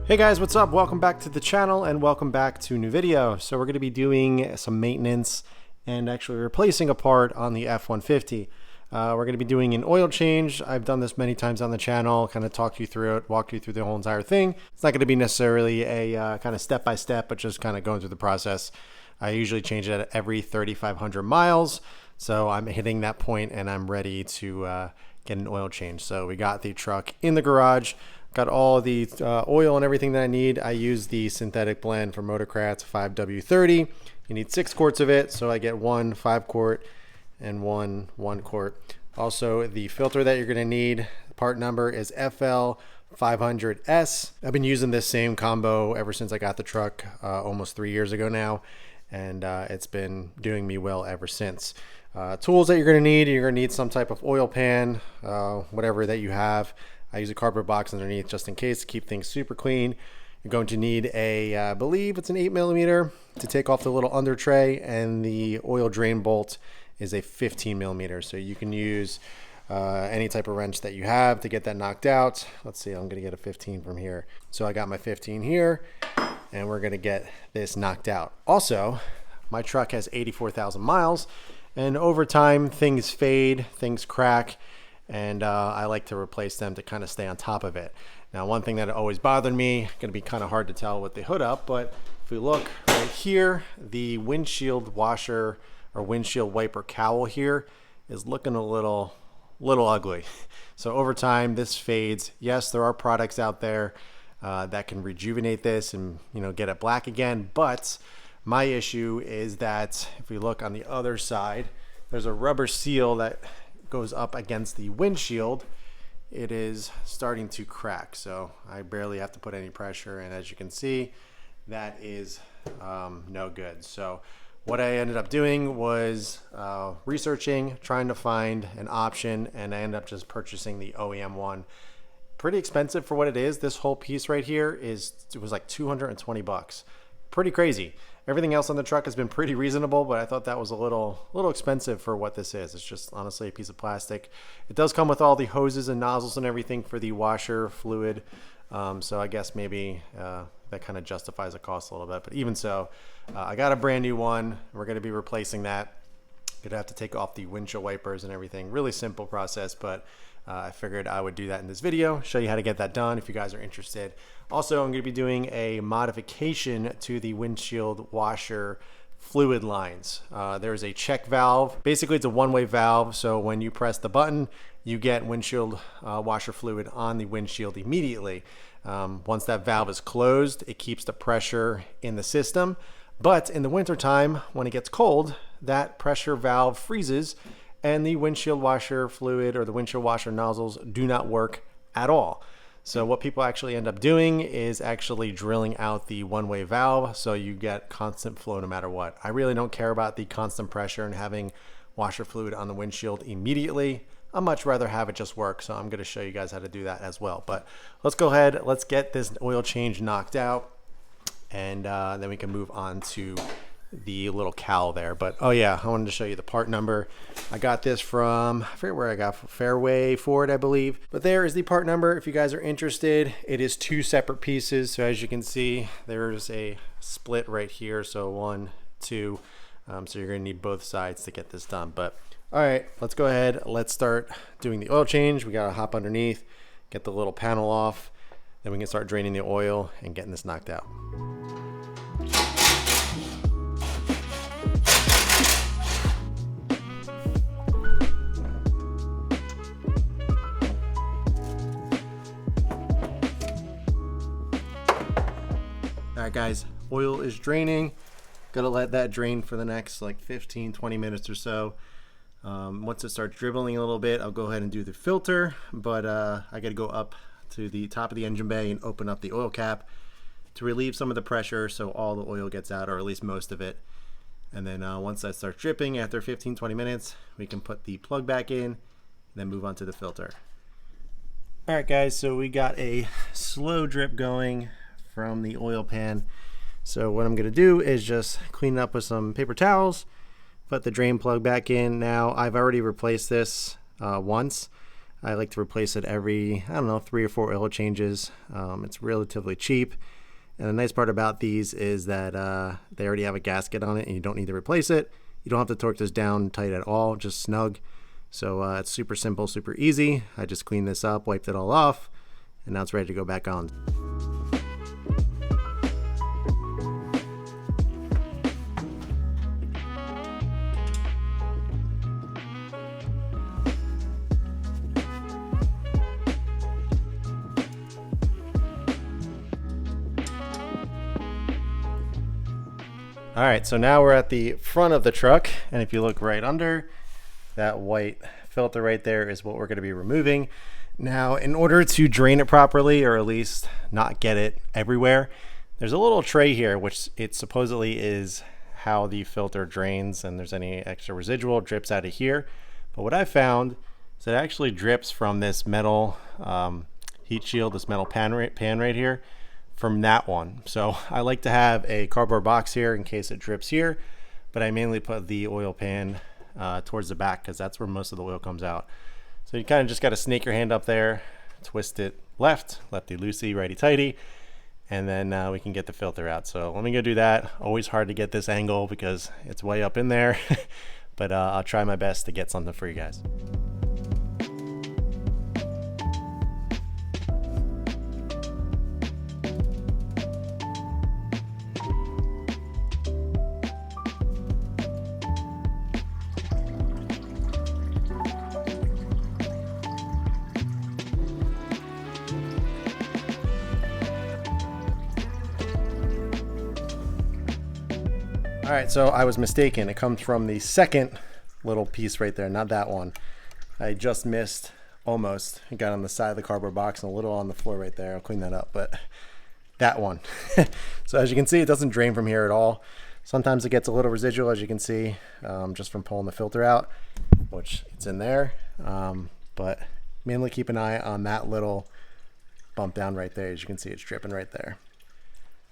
Hey guys, what's up? Welcome back to the channel and welcome back to a new video. So we're going to be doing some maintenance and actually replacing a part on the F-150. We're going to be doing an oil change. I've done this many times on the channel, kind of talked you through it, walked you through the whole entire thing. It's not going to be necessarily a kind of step-by-step, but just kind of going through the process. I usually change it at every 3,500 miles. So I'm hitting that point and I'm ready to get an oil change. So we got the truck in the garage. Got all the oil and everything that I need. I use the synthetic blend from Motorcraft 5W30. You need 6 quarts of it, so I get one 5-quart and one 1-quart. Also, the filter that you're going to need, part number is FL500S. I've been using this same combo ever since I got the truck almost 3 years ago now, and it's been doing me well ever since. Tools that you're going to need some type of oil pan, whatever that you have. I use a cardboard box underneath just in case to keep things super clean. You're going to need I believe it's an 8mm to take off the little under tray, and the oil drain bolt is a 15mm. So you can use any type of wrench that you have to get that knocked out. Let's see, I'm going to get a 15 from here. So I got my 15 here, and we're going to get this knocked out. Also, my truck has 84,000 miles, and over time things fade, things crack. And I like to replace them to kind of stay on top of it. Now, one thing that always bothered me, going to be kind of hard to tell with the hood up, but if we look right here, the windshield washer or windshield wiper cowl here is looking a little ugly. So over time, this fades. Yes, there are products out there that can rejuvenate this and get it black again. But my issue is that if we look on the other side, there's a rubber seal that goes up against the windshield. It is starting to crack, so I barely have to put any pressure, and as you can see, that is no good. So what I ended up doing was researching, trying to find an option, and I ended up just purchasing the OEM one. Pretty expensive for what it is. This whole piece right here it was like 220 bucks. Pretty crazy. Everything else on the truck has been pretty reasonable, but I thought that was a little expensive for what this is. It's just honestly a piece of plastic. It does come with all the hoses and nozzles and everything for the washer fluid. So I guess maybe that kind of justifies the cost a little bit. But even so, I got a brand new one. We're going to be replacing that. Gonna have to take off the windshield wipers and everything. Really simple process, but I figured I would do that in this video, show you how to get that done if you guys are interested. Also, I'm going to be doing a modification to the windshield washer fluid lines. There's a check valve. Basically, it's a one-way valve, so when you press the button, you get windshield washer fluid on the windshield immediately. Once that valve is closed, it keeps the pressure in the system. But in the wintertime, when it gets cold, that pressure valve freezes and the windshield washer fluid or the windshield washer nozzles do not work at all. So what people actually end up doing is actually drilling out the one-way valve so you get constant flow no matter what. I really don't care about the constant pressure and having washer fluid on the windshield immediately. I'd much rather have it just work, so I'm going to show you guys how to do that as well. But let's go ahead, let's get this oil change knocked out, and then we can move on to the little cowl there. But oh yeah, I wanted to show you the part number. I got this from, I forget where I got, Fairway Ford, I believe. But there is the part number if you guys are interested. It is 2 separate pieces. So as you can see, there's a split right here. So 1, 2. So you're gonna need both sides to get this done. But all right, let's go ahead. Let's start doing the oil change. We gotta hop underneath, get the little panel off. Then we can start draining the oil and getting this knocked out. All right guys, oil is draining. Gotta let that drain for the next like 15-20 minutes or so. Once it starts dribbling a little bit, I'll go ahead and do the filter, but I gotta go up to the top of the engine bay and open up the oil cap to relieve some of the pressure so all the oil gets out, or at least most of it. And then once that starts dripping after 15-20 minutes, we can put the plug back in and then move on to the filter. All right guys, so we got a slow drip going from the oil pan. So what I'm going to do is just clean it up with some paper towels, put the drain plug back in. Now I've already replaced this once. I like to replace it every, I don't know, 3 or 4 oil changes. It's relatively cheap. And the nice part about these is that they already have a gasket on it and you don't need to replace it. You don't have to torque this down tight at all, just snug. So it's super simple, super easy. I just cleaned this up, wiped it all off, and now it's ready to go back on. All right, so now we're at the front of the truck, and if you look right under, that white filter right there is what we're going to be removing. Now, in order to drain it properly, or at least not get it everywhere, there's a little tray here, which it supposedly is how the filter drains, and there's any extra residual drips out of here. But what I found is it actually drips from this metal heat shield, this metal pan right here, from that one. So I like to have a cardboard box here in case it drips here, but I mainly put the oil pan towards the back because that's where most of the oil comes out. So you kind of just got to snake your hand up there, twist it left, lefty loosey, righty tighty, and then we can get the filter out. So let me go do that. Always hard to get this angle because it's way up in there, but I'll try my best to get something for you guys. All right, so I was mistaken. It comes from the second little piece right there, not that one. I just missed almost. It got on the side of the cardboard box and a little on the floor right there. I'll clean that up, but that one. So as you can see, it doesn't drain from here at all. Sometimes it gets a little residual, as you can see, just from pulling the filter out, which it's in there. But mainly keep an eye on that little bump down right there. As you can see, it's dripping right there.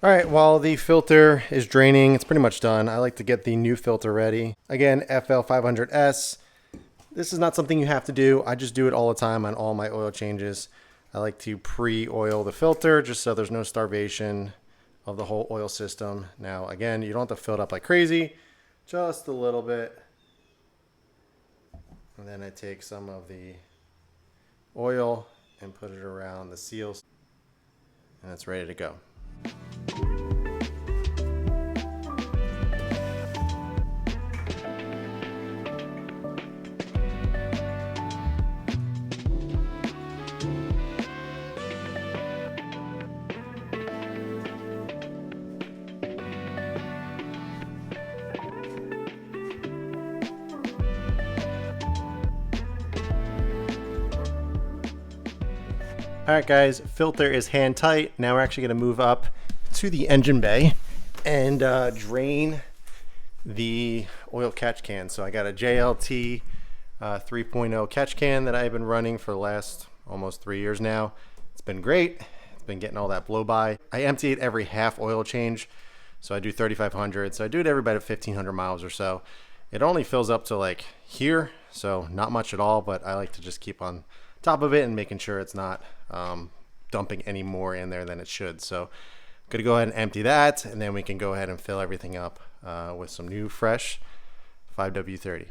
All right, while the filter is draining, it's pretty much done. I like to get the new filter ready. Again, FL500S. This is not something you have to do. I just do it all the time on all my oil changes. I like to pre-oil the filter just so there's no starvation of the whole oil system. Now, again, you don't have to fill it up like crazy, just a little bit. And then I take some of the oil and put it around the seals, and it's ready to go. All right, guys, filter is hand tight. Now we're actually going to move up to the engine bay and drain the oil catch can. So I got a JLT 3.0 catch can that I've been running for the last almost 3 years now. It's been great. It's been getting all that blow by. I empty it every half oil change. So I do 3,500. So I do it every about 1,500 miles or so. It only fills up to like here, so not much at all, but I like to just keep on top of it and making sure it's not dumping any more in there than it should. So I'm gonna go ahead and empty that, and then we can go ahead and fill everything up with some new fresh 5W30.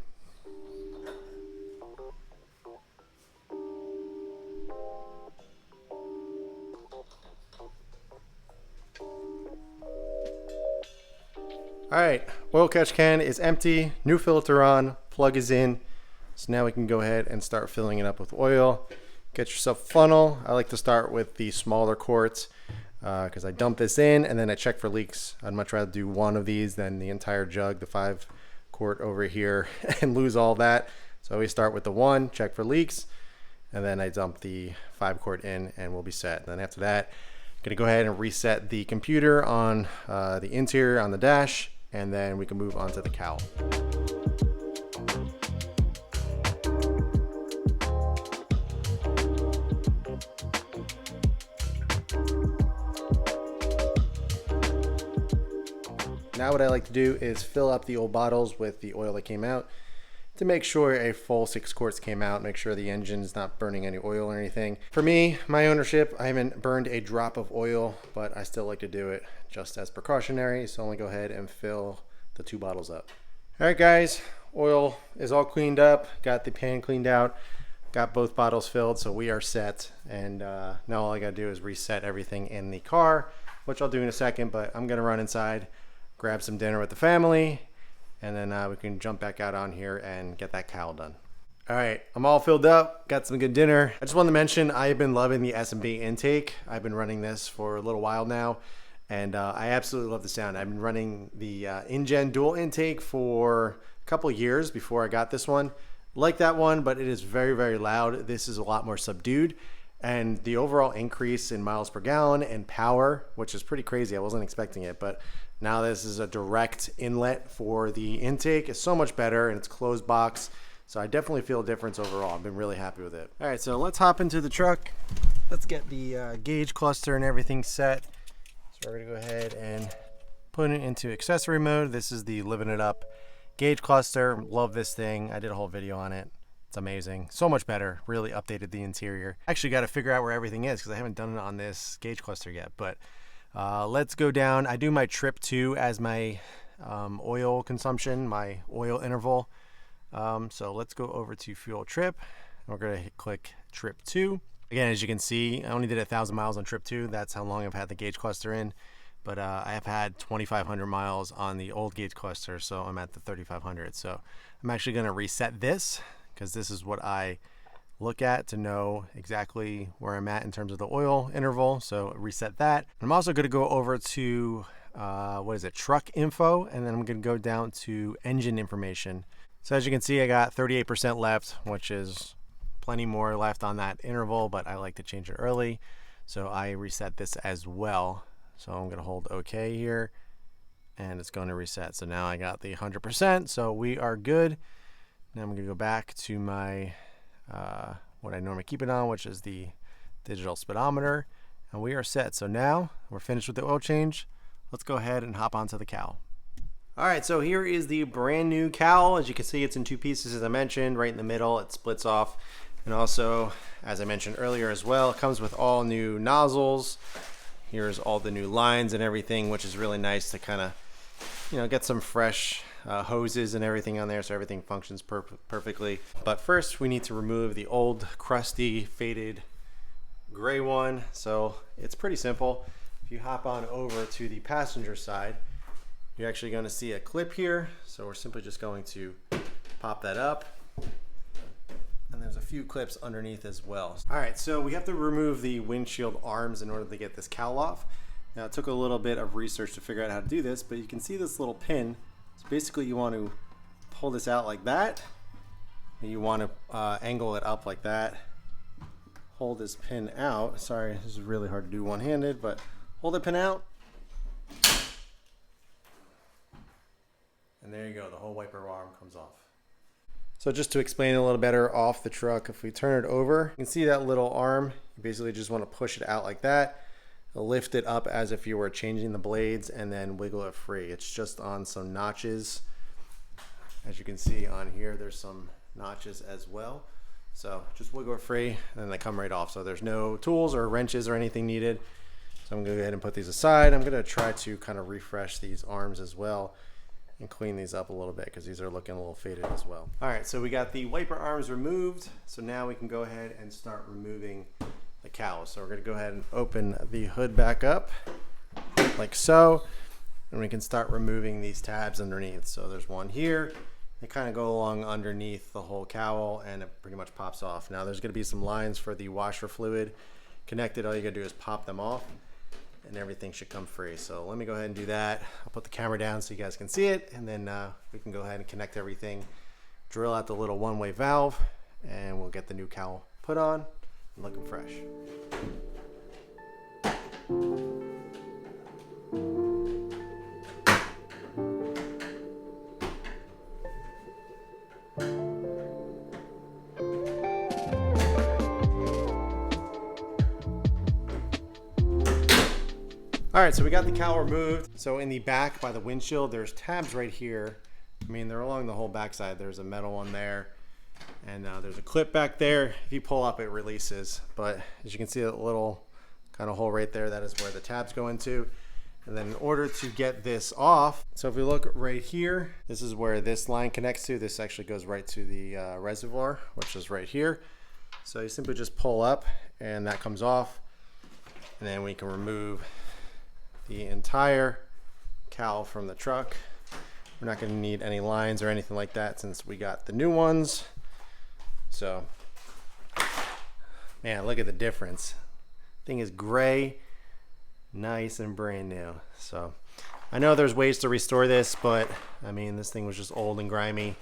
All right, oil catch can is empty, new filter on, plug is in. So now we can go ahead and start filling it up with oil. Get yourself a funnel. I like to start with the smaller quarts because I dump this in and then I check for leaks. I'd much rather do one of these than the entire jug, the 5 quart over here, and lose all that. So we start with the 1, check for leaks, and then I dump the 5 quart in and we'll be set. And then after that, I'm gonna go ahead and reset the computer on the interior on the dash, and then we can move on to the cowl. Now what I like to do is fill up the old bottles with the oil that came out, to make sure a full 6 quarts came out, make sure the engine's not burning any oil or anything. For me, my ownership, I haven't burned a drop of oil, but I still like to do it just as precautionary. So only go ahead and fill the 2 bottles up. All right, guys, oil is all cleaned up, got the pan cleaned out, got both bottles filled, so we are set. And now all I gotta do is reset everything in the car, which I'll do in a second, but I'm gonna run inside, grab some dinner with the family, and then we can jump back out on here and get that cowl done. All right, I'm all filled up, got some good dinner. I just wanted to mention I've been loving the S&B intake. I've been running this for a little while now, and I absolutely love the sound. I've been running the InGen dual intake for a couple of years before I got this one. Like that one, but it is very, very loud. This is a lot more subdued, and the overall increase in miles per gallon and power, which is pretty crazy. I wasn't expecting it, but now this is a direct inlet for the intake. It's so much better, and it's closed box. So I definitely feel a difference overall. I've been really happy with it. All right, so let's hop into the truck. Let's get the gauge cluster and everything set. So we're gonna go ahead and put it into accessory mode. This is the Living It Up gauge cluster. Love this thing. I did a whole video on it. It's amazing. So much better. Really updated the interior. Actually got to figure out where everything is because I haven't done it on this gauge cluster yet, but let's go down. I do my trip 2 as my oil consumption, my oil interval. So let's go over to fuel trip. We're going to click trip 2. Again, as you can see, I only did 1,000 miles on trip 2. That's how long I've had the gauge cluster in. But I have had 2,500 miles on the old gauge cluster, so I'm at the 3,500. So I'm actually going to reset this because this is what I look at to know exactly where I'm at in terms of the oil interval. So reset that. I'm also going to go over to truck info, and then I'm going to go down to engine information. So as you can see, I got 38% left, which is plenty more left on that interval, but I like to change it early, so I reset this as well. So I'm going to hold OK here, and it's going to reset. So now I got the 100%, so we are good. Now I'm going to go back to my what I normally keep it on, which is the digital speedometer, and we are set. So now we're finished with the oil change. Let's go ahead and hop onto the cowl. All right, so here is the brand new cowl. As you can see, it's in 2 pieces, as I mentioned. Right in the middle, it splits off. And also, as I mentioned earlier as well, it comes with all new nozzles. Here's all the new lines and everything, which is really nice to kind of, get some fresh hoses and everything on there, so everything functions perfectly. But first, we need to remove the old, crusty, faded gray one. So it's pretty simple. If you hop on over to the passenger side, you're actually going to see a clip here. So we're simply just going to pop that up. And there's a few clips underneath as well. All right, so we have to remove the windshield arms in order to get this cowl off. Now, it took a little bit of research to figure out how to do this, but you can see this little pin. So basically, you want to pull this out like that. And you want to angle it up like that. Hold this pin out. Sorry, this is really hard to do one-handed, but hold the pin out. And there you go, the whole wiper arm comes off. So just to explain a little better off the truck, if we turn it over, you can see that little arm. You basically just want to push it out like that. Lift it up as if you were changing the blades, and then wiggle it free. It's just on some notches. As you can see on here, there's some notches as well. So just wiggle it free, and then they come right off. So there's no tools or wrenches or anything needed. So I'm going to go ahead and put these aside. I'm going to try to kind of refresh these arms as well and clean these up a little bit because these are looking a little faded as well. All right, so we got the wiper arms removed. So now we can go ahead and start removing the cowl. So we're going to go ahead and open the hood back up like so, and we can start removing these tabs underneath. So there's one here. They kind of go along underneath the whole cowl, and it pretty much pops off. Now there's going to be some lines for the washer fluid connected. All you got to do is pop them off, and everything should come free. So let me go ahead and do that. I'll put the camera down so you guys can see it, and then we can go ahead and connect everything, drill out the little one-way valve, and we'll get the new cowl put on and looking fresh. All right, so we got the cowl removed. So in the back by the windshield, there's tabs right here I mean, they're along the whole backside. There's a metal one there, and there's a clip back there. If you pull up, it releases. But as you can see, a little kind of hole right there, that is where the tabs go into. And then in order to get this off, so if we look right here, this is where this line connects to. This actually goes right to the reservoir, which is right here. So you simply just pull up and that comes off. And then we can remove the entire cowl from the truck. We're not going to need any lines or anything like that since we got the new ones. So, man, look at the difference. Thing is gray, nice and brand new. So I know there's ways to restore this, but I mean, this thing was just old and grimy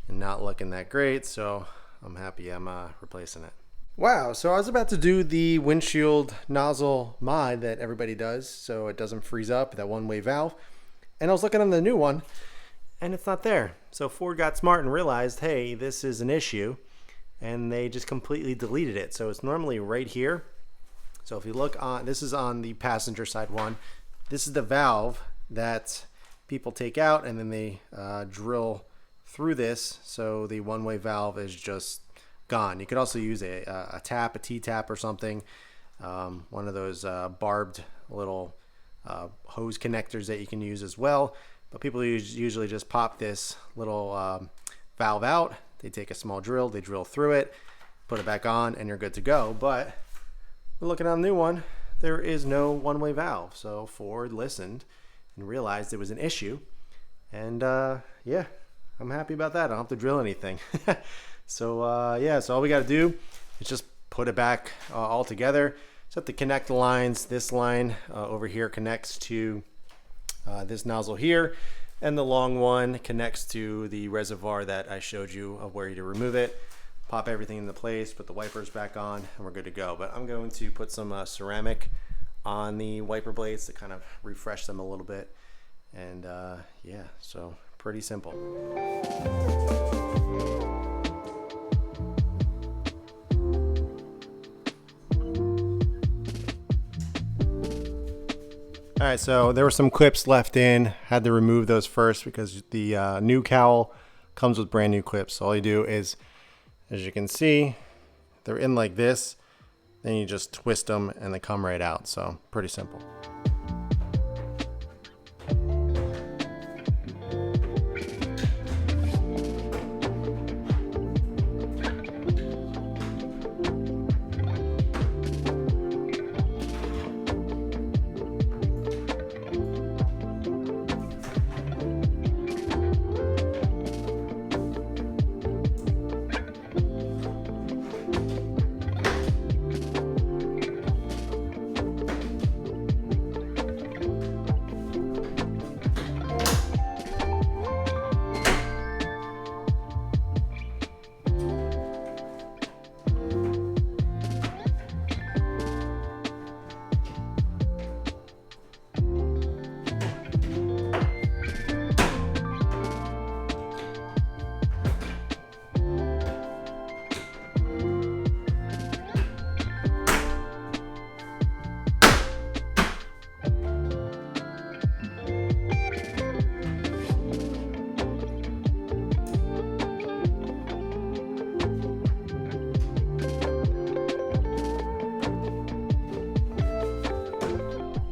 and not looking that great. So I'm happy I'm replacing it. Wow, so I was about to do the windshield nozzle mod that everybody does so it doesn't freeze up, that one-way valve. And I was looking on the new one and it's not there. So Ford got smart and realized, hey, this is an issue, and they just completely deleted it. So it's normally right here. So if you look on, this is on the passenger side one. This is the valve that people take out and then they drill through this. So the one-way valve is just gone. You could also use a tap, a T-tap or something. One of those barbed little hose connectors that you can use as well. But people usually just pop this little valve out. They take a small drill, they drill through it, put it back on, and you're good to go. But looking on the new one, there is no one-way valve. So Ford listened and realized it was an issue. And yeah, I'm happy about that. I don't have to drill anything. So yeah, so all we got to do is just put it back all together. Just have to connect the lines. This line over here connects to this nozzle here, and the long one connects to the reservoir that I showed you of where to remove it. Pop everything into place, put the wipers back on, and we're good to go. But I'm going to put some ceramic on the wiper blades to kind of refresh them a little bit. And yeah, so pretty simple. All right, so there were some clips left in. Had to remove those first because the new cowl comes with brand new clips. So all you do is, as you can see, they're in like this. Then you just twist them and they come right out. So pretty simple.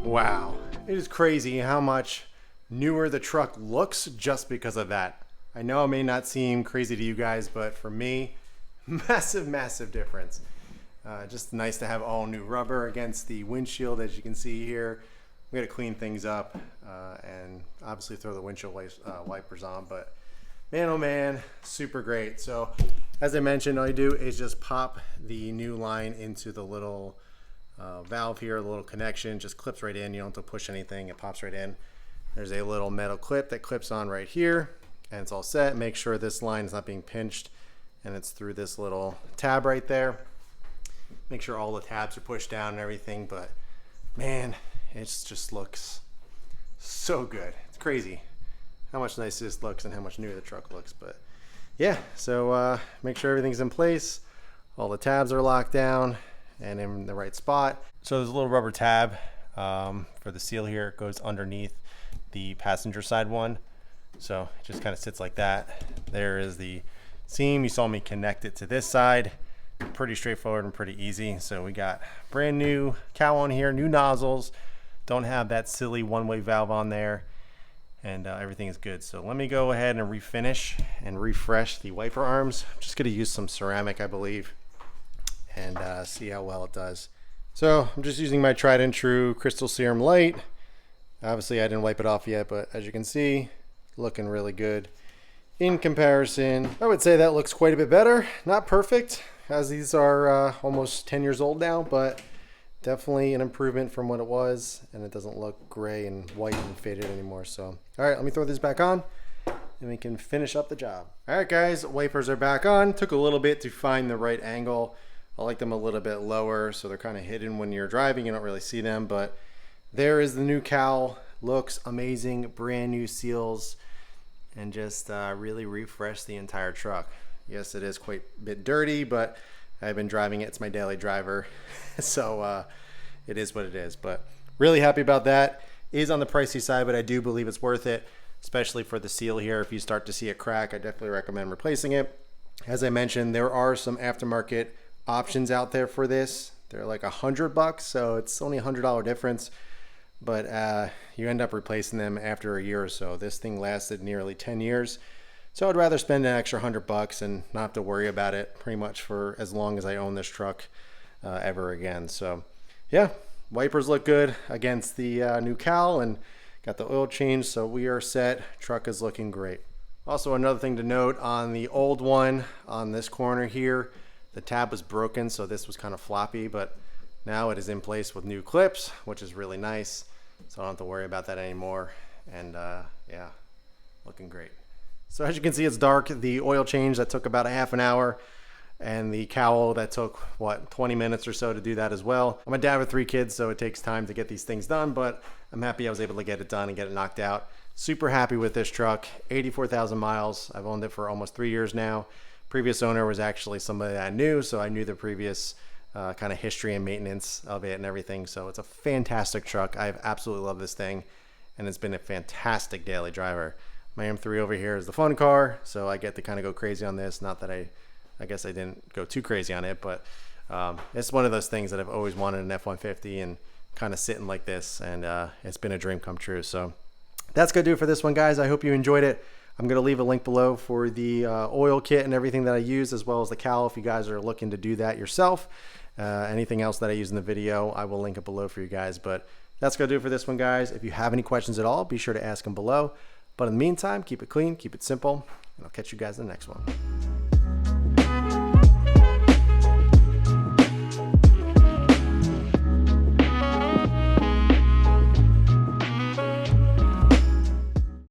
Wow, it is crazy how much newer the truck looks just because of that. I know it may not seem crazy to you guys, but for me, massive difference. Just nice to have all new rubber against the windshield, as you can see here. We got to clean things up and obviously throw the windshield wipers on, but man, oh man, super great. So as I mentioned, all you do is just pop the new line into the little valve here, the little connection, just clips right in. You don't have to push anything, it pops right in. There's a little metal clip that clips on right here, and it's all set. Make sure this line is not being pinched, and it's through this little tab right there. Make sure all the tabs are pushed down and everything, but man, it just looks so good. It's crazy how much nicer this looks and how much newer the truck looks. But yeah, so make sure everything's in place, all the tabs are locked down and in the right spot. So there's a little rubber tab for the seal here. It goes underneath the passenger side one. So it just kind of sits like that. There is the seam. You saw me connect it to this side. Pretty straightforward and pretty easy. So we got brand new cowl on here, new nozzles. Don't have that silly one-way valve on there, and everything is good. So let me go ahead and refinish and refresh the wiper arms. I'm just going to use some ceramic, I believe, and see how well it does. So I'm just using my tried and true Crystal Serum Light. Obviously I didn't wipe it off yet, but as you can see, looking really good. In comparison, I would say that looks quite a bit better. Not perfect, as these are almost 10 years old now, but definitely an improvement from what it was, and it doesn't look gray and white and faded anymore. So, all right, let me throw this back on and we can finish up the job. All right, guys, wipers are back on. Took a little bit to find the right angle. I like them a little bit lower, so they're kind of hidden when you're driving. You don't really see them, but there is the new cowl. Looks amazing, brand new seals, and just really refresh the entire truck. Yes, it is quite a bit dirty, but I've been driving it. It's my daily driver, so it is what it is. But really happy about that. It is on the pricey side, but I do believe it's worth it, especially for the seal here. If you start to see it crack, I definitely recommend replacing it. As I mentioned, there are some aftermarket options out there for this. They're like $100, so it's only $100 difference. But you end up replacing them after a year or so. This thing lasted nearly 10 years. So I'd rather spend an extra $100 and not have to worry about it pretty much for as long as I own this truck ever again. So yeah, wipers look good against the new cowl, and got the oil change, so we are set. Truck is looking great. Also, another thing to note on the old one, on this corner here, the tab was broken, so this was kind of floppy, but now it is in place with new clips, which is really nice. So I don't have to worry about that anymore. And yeah, looking great. So as you can see, it's dark. The oil change, that took about a half an hour. And the cowl, that took, what, 20 minutes or so to do that as well. I'm a dad with 3 kids, so it takes time to get these things done, but I'm happy I was able to get it done and get it knocked out. Super happy with this truck. 84,000 miles. I've owned it for almost 3 years now. Previous owner was actually somebody that I knew, so I knew the previous kind of history and maintenance of it and everything. So it's a fantastic truck. I've absolutely loved this thing, and it's been a fantastic daily driver. My M3 over here is the fun car, so I get to kind of go crazy on this. Not that I guess I didn't go too crazy on it, but it's one of those things that I've always wanted an F-150, and kind of sitting like this, and it's been a dream come true. So that's gonna do it for this one, guys. I hope you enjoyed it. I'm gonna leave a link below for the oil kit and everything that I use, as well as the cowl if you guys are looking to do that yourself. Anything else that I use in the video, I will link it below for you guys. But that's gonna do it for this one, guys. If you have any questions at all, be sure to ask them below. But in the meantime, keep it clean, keep it simple, and I'll catch you guys in the next one.